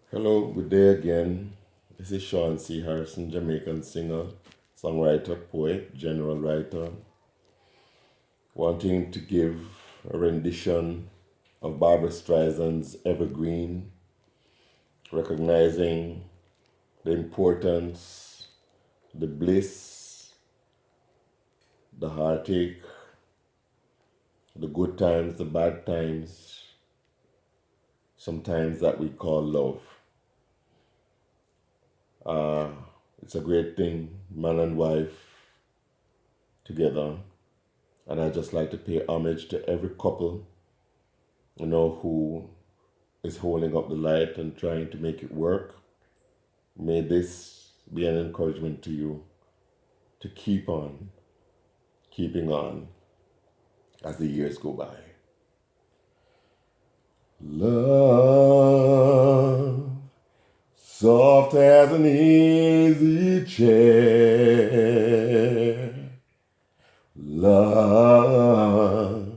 Hello, good day again. This is Sean C. Harrison, Jamaican singer, songwriter, poet, general writer, wanting to give a rendition of Barbra Streisand's Evergreen, recognizing the importance, the bliss, the heartache, the good times, the bad times, sometimes that we call love. It's a great thing, man and wife together. And I just like to pay homage to every couple, who is holding up the light and trying to make it work. May this be an encouragement to you to keep on keeping on as the years go by. Love, soft as an easy chair. Love,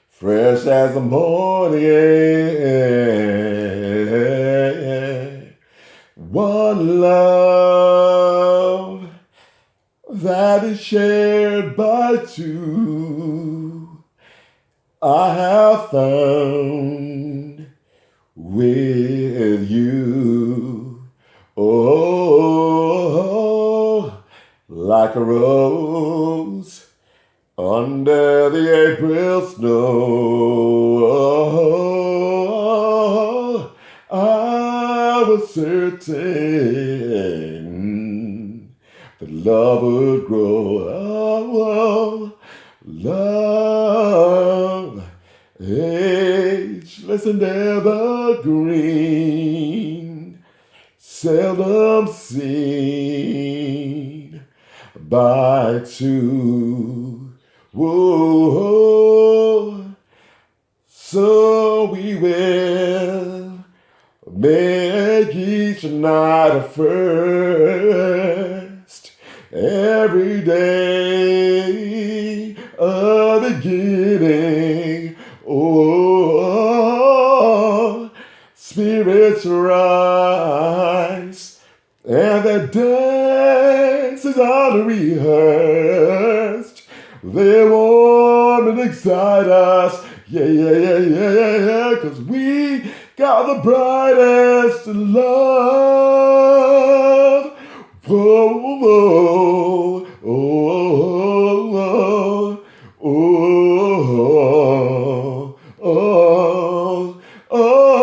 fresh as the morning air. One love that is shared by two, I have found with you. Oh, like a rose under the April snow. I was certain that love would grow. Oh, love, ageless and evergreen, seldom seen by two. Whoa, so we will make each night a first, every day a beginning. Oh, spirits rise and the dance is unrehearsed. They warm and excite us, yeah, 'cause we got the brightest love. Whoa, whoa, oh, oh, oh, oh,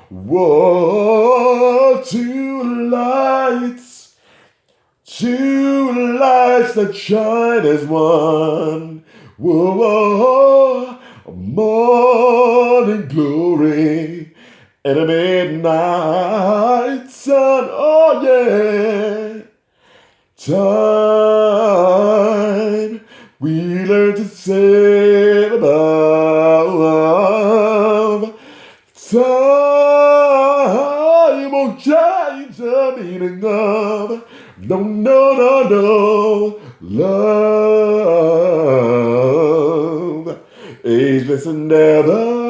whoa, two lights that shine as one. Whoa, morning glory and a midnight sun. Oh yeah, time we learn to sail above. Time won't change the meaning of no love, ageless and evergreen,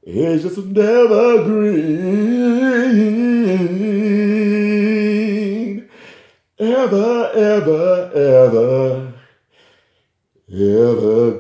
ageless and evergreen, ever, evergreen.